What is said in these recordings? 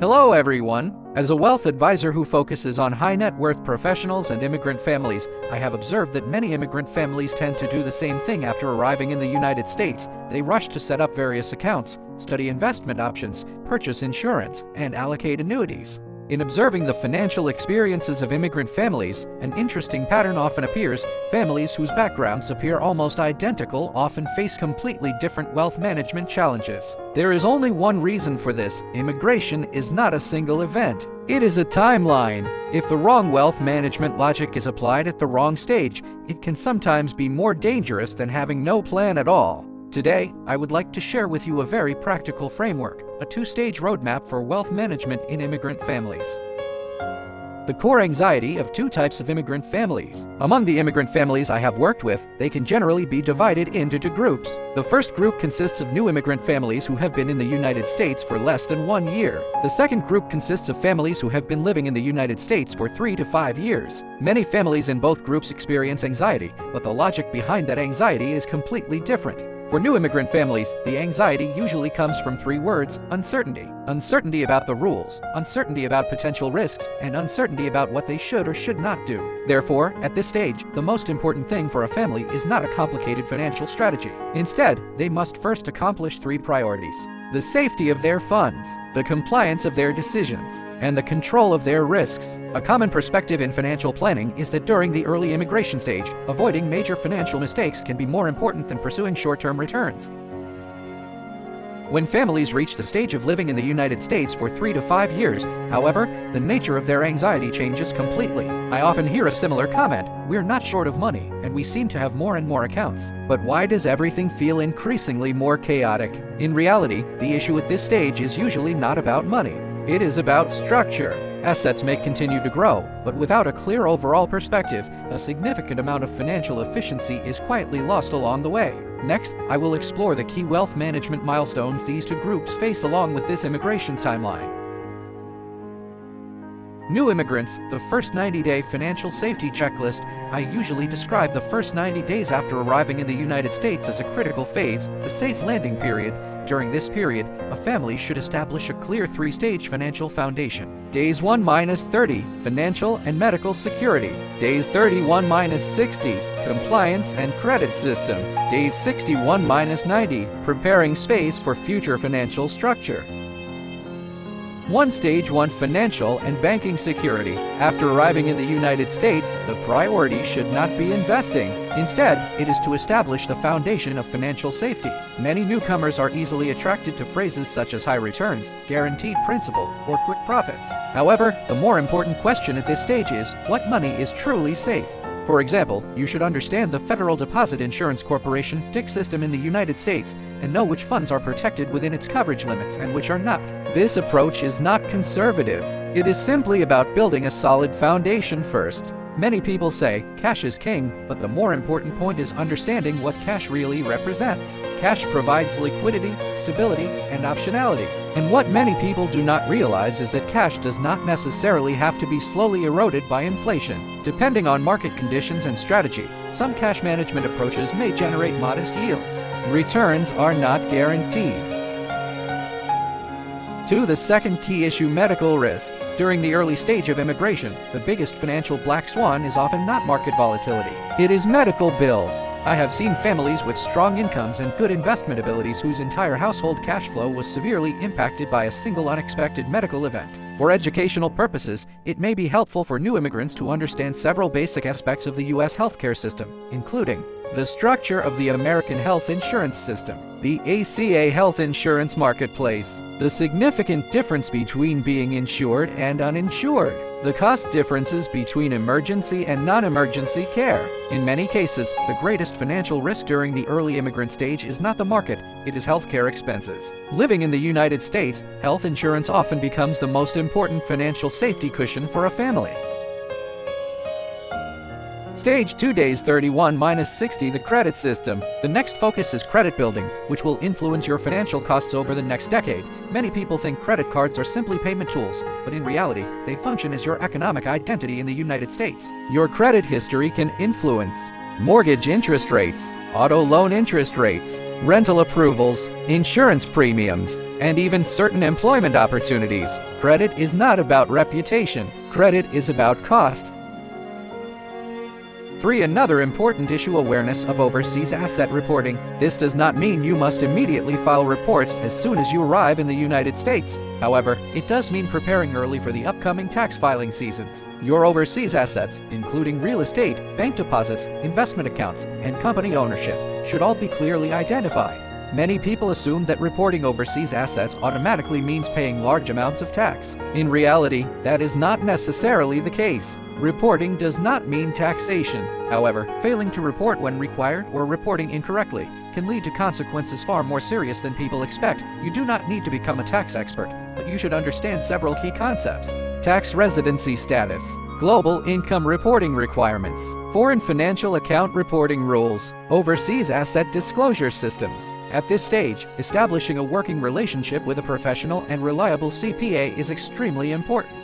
Hello everyone! As a wealth advisor who focuses on high net worth professionals and immigrant families, I have observed that many immigrant families tend to do the same thing after arriving in the United States. They rush to set up various accounts, study investment options, purchase insurance, and allocate annuities. In observing the financial experiences of immigrant families, an interesting pattern often appears. Families whose backgrounds appear almost identical often face completely different wealth management challenges. There is only one reason for this: immigration is not a single event. It is a timeline. If the wrong wealth management logic is applied at the wrong stage, it can sometimes be more dangerous than having no plan at all. Today, I would like to share with you a very practical framework, a two-stage roadmap for wealth management in immigrant families. The core anxiety of two types of immigrant families. Among the immigrant families I have worked with, they can generally be divided into two groups. The first group consists of new immigrant families who have been in the United States for less than 1 year. The second group consists of families who have been living in the United States for 3 to 5 years. Many families in both groups experience anxiety, but the logic behind that anxiety is completely different. For new immigrant families, the anxiety usually comes from 3 words: uncertainty. Uncertainty about the rules, uncertainty about potential risks, and uncertainty about what they should or should not do. Therefore, at this stage, the most important thing for a family is not a complicated financial strategy. Instead, they must first accomplish 3 priorities: the safety of their funds, the compliance of their decisions, and the control of their risks. A common perspective in financial planning is that during the early immigration stage, avoiding major financial mistakes can be more important than pursuing short-term returns. When families reach the stage of living in the United States for 3 to 5 years, however, the nature of their anxiety changes completely. I often hear a similar comment: "We're not short of money, and we seem to have more and more accounts. But why does everything feel increasingly more chaotic?" In reality, the issue at this stage is usually not about money. It is about structure. Assets may continue to grow, but without a clear overall perspective, a significant amount of financial efficiency is quietly lost along the way. Next, I will explore the key wealth management milestones these two groups face along with this immigration timeline. New immigrants, the first 90-day financial safety checklist. I usually describe the first 90 days after arriving in the United States as a critical phase, the safe landing period. During this period, a family should establish a clear 3-stage financial foundation. Days 1-30, financial and medical security. Days 31-60, compliance and credit system. Days 61-90, preparing space for future financial structure. Stage 1, financial and banking security. After arriving in the United States, the priority should not be investing. Instead, it is to establish the foundation of financial safety. Many newcomers are easily attracted to phrases such as high returns, guaranteed principal, or quick profits. However, the more important question at this stage is, what money is truly safe? For example, you should understand the Federal Deposit Insurance Corporation (FDIC) system in the United States and know which funds are protected within its coverage limits and which are not. This approach is not conservative. It is simply about building a solid foundation first. Many people say, cash is king, but the more important point is understanding what cash really represents. Cash provides liquidity, stability, and optionality. And what many people do not realize is that cash does not necessarily have to be slowly eroded by inflation. Depending on market conditions and strategy, some cash management approaches may generate modest yields. Returns are not guaranteed. The second key issue: medical risk. During the early stage of immigration, the biggest financial black swan is often not market volatility. It is medical bills. I have seen families with strong incomes and good investment abilities whose entire household cash flow was severely impacted by a single unexpected medical event. For educational purposes, it may be helpful for new immigrants to understand several basic aspects of the U.S. healthcare system, including the structure of the American health insurance system, the ACA health insurance marketplace, the significant difference between being insured and uninsured, the cost differences between emergency and non-emergency care. In many cases, the greatest financial risk during the early immigrant stage is not the market, it is healthcare expenses. Living in the United States, health insurance often becomes the most important financial safety cushion for a family. Stage 2, days 31-60, the credit system. The next focus is credit building, which will influence your financial costs over the next decade. Many people think credit cards are simply payment tools, but in reality, they function as your economic identity in the United States. Your credit history can influence mortgage interest rates, auto loan interest rates, rental approvals, insurance premiums, and even certain employment opportunities. Credit is not about reputation. Credit is about cost. 3. Another important issue: awareness of overseas asset reporting. This does not mean you must immediately file reports as soon as you arrive in the United States. However, it does mean preparing early for the upcoming tax filing seasons. Your overseas assets, including real estate, bank deposits, investment accounts, and company ownership, should all be clearly identified. Many people assume that reporting overseas assets automatically means paying large amounts of tax. In reality, that is not necessarily the case. Reporting does not mean taxation. However, failing to report when required or reporting incorrectly can lead to consequences far more serious than people expect. You do not need to become a tax expert, but you should understand several key concepts. Tax residency status, global income reporting requirements, foreign financial account reporting rules, overseas asset disclosure systems. At this stage, establishing a working relationship with a professional and reliable CPA is extremely important.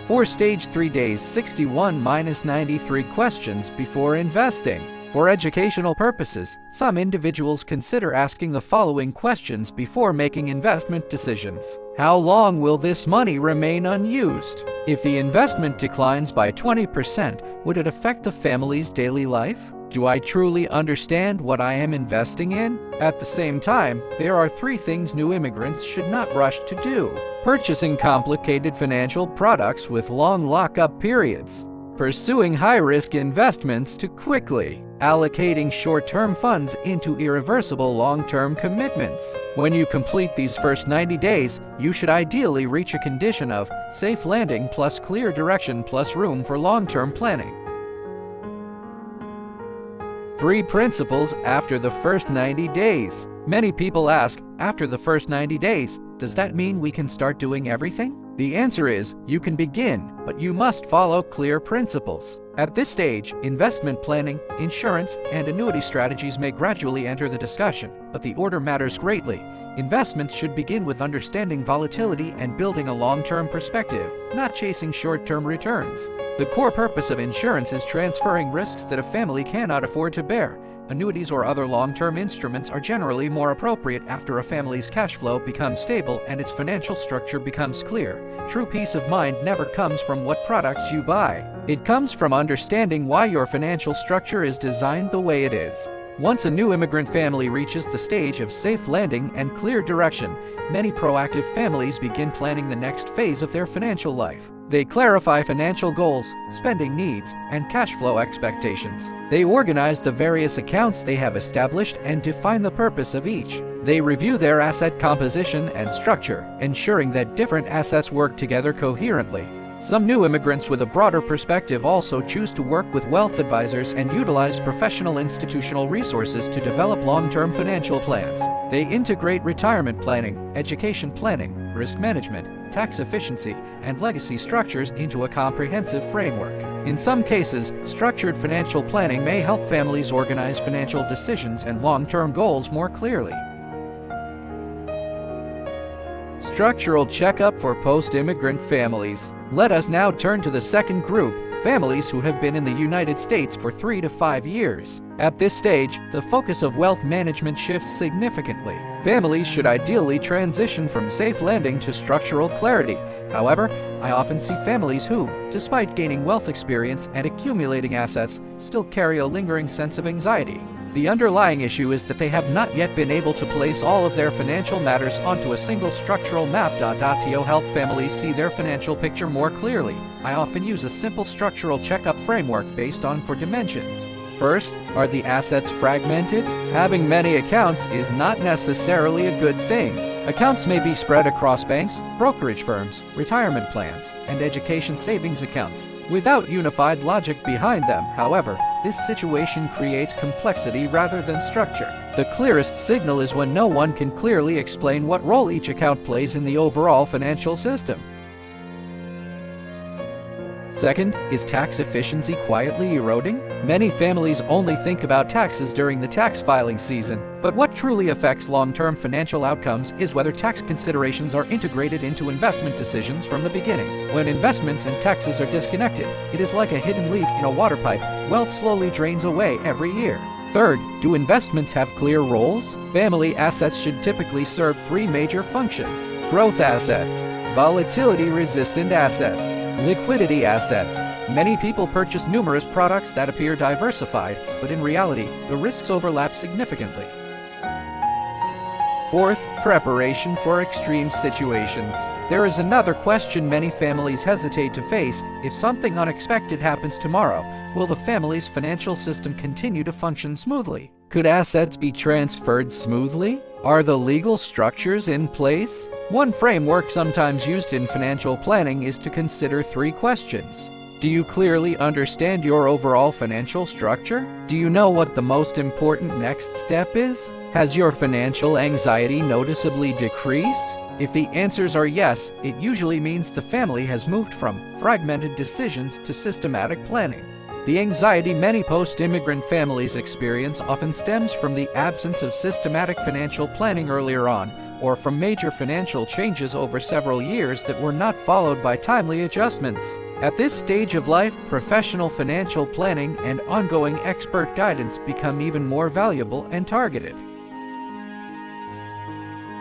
For Stage 3 days 61-93 questions before investing. For educational purposes, some individuals consider asking the following questions before making investment decisions. How long will this money remain unused? If the investment declines by 20%, would it affect the family's daily life? Do I truly understand what I am investing in? At the same time, there are 3 things new immigrants should not rush to do. Purchasing complicated financial products with long lockup periods. Pursuing high-risk investments too quickly. Allocating short-term funds into irreversible long-term commitments. When you complete these first 90 days, you should ideally reach a condition of safe landing plus clear direction plus room for long-term planning. 3 principles after the first 90 days. Many people ask, after the first 90 days, does that mean we can start doing everything? The answer is, you can begin, but you must follow clear principles. At this stage, investment planning, insurance, and annuity strategies may gradually enter the discussion, but the order matters greatly. Investments should begin with understanding volatility and building a long-term perspective, not chasing short-term returns. The core purpose of insurance is transferring risks that a family cannot afford to bear. Annuities or other long-term instruments are generally more appropriate after a family's cash flow becomes stable and its financial structure becomes clear. True peace of mind never comes from what products you buy. It comes from understanding why your financial structure is designed the way it is. Once a new immigrant family reaches the stage of safe landing and clear direction, many proactive families begin planning the next phase of their financial life. They clarify financial goals, spending needs, and cash flow expectations. They organize the various accounts they have established and define the purpose of each. They review their asset composition and structure, ensuring that different assets work together coherently. Some new immigrants with a broader perspective also choose to work with wealth advisors and utilize professional institutional resources to develop long-term financial plans. They integrate retirement planning, education planning, risk management, tax efficiency, and legacy structures into a comprehensive framework. In some cases, structured financial planning may help families organize financial decisions and long-term goals more clearly. Structural checkup for post-immigrant families. Let us now turn to the second group, families who have been in the United States for 3 to 5 years. At this stage, the focus of wealth management shifts significantly. Families should ideally transition from safe landing to structural clarity. However, I often see families who, despite gaining wealth experience and accumulating assets, still carry a lingering sense of anxiety. The underlying issue is that they have not yet been able to place all of their financial matters onto a single structural map. To help families see their financial picture more clearly, I often use a simple structural checkup framework based on 4 dimensions. First, are the assets fragmented? Having many accounts is not necessarily a good thing. Accounts may be spread across banks, brokerage firms, retirement plans, and education savings accounts, without unified logic behind them. However, this situation creates complexity rather than structure. The clearest signal is when no one can clearly explain what role each account plays in the overall financial system. Second, is tax efficiency quietly eroding? Many families only think about taxes during the tax filing season, but what truly affects long-term financial outcomes is whether tax considerations are integrated into investment decisions from the beginning. When investments and taxes are disconnected, it is like a hidden leak in a water pipe. Wealth slowly drains away every year. Third, do investments have clear roles? Family assets should typically serve three major functions: growth assets, volatility-resistant assets, liquidity assets. Many people purchase numerous products that appear diversified, but in reality, the risks overlap significantly. Fourth, preparation for extreme situations. There is another question many families hesitate to face. If something unexpected happens tomorrow, will the family's financial system continue to function smoothly? Could assets be transferred smoothly? Are the legal structures in place? One framework sometimes used in financial planning is to consider three questions. Do you clearly understand your overall financial structure? Do you know what the most important next step is? Has your financial anxiety noticeably decreased? If the answers are yes, it usually means the family has moved from fragmented decisions to systematic planning. The anxiety many post-immigrant families experience often stems from the absence of systematic financial planning earlier on, or from major financial changes over several years that were not followed by timely adjustments. At this stage of life, professional financial planning and ongoing expert guidance become even more valuable and targeted.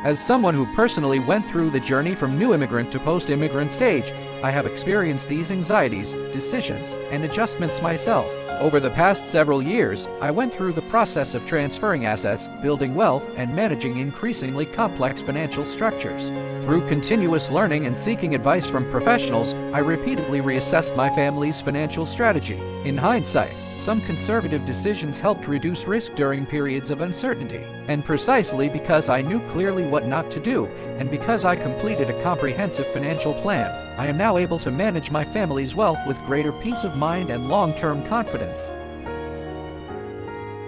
As someone who personally went through the journey from new immigrant to post-immigrant stage, I have experienced these anxieties, decisions, and adjustments myself. Over the past several years, I went through the process of transferring assets, building wealth, and managing increasingly complex financial structures. Through continuous learning and seeking advice from professionals, I repeatedly reassessed my family's financial strategy. In hindsight, some conservative decisions helped reduce risk during periods of uncertainty. And precisely because I knew clearly what not to do, and because I completed a comprehensive financial plan, I am now able to manage my family's wealth with greater peace of mind and long-term confidence.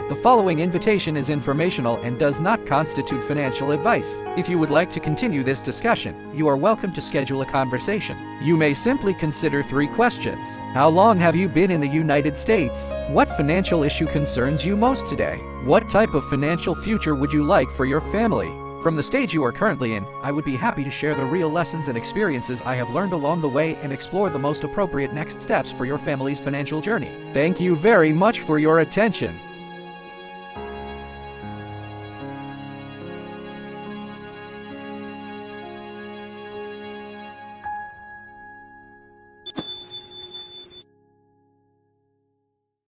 The following invitation is informational and does not constitute financial advice. If you would like to continue this discussion, you are welcome to schedule a conversation. You may simply consider three questions. How long have you been in the United States? What financial issue concerns you most today? What type of financial future would you like for your family? From the stage you are currently in, I would be happy to share the real lessons and experiences I have learned along the way and explore the most appropriate next steps for your family's financial journey. Thank you very much for your attention.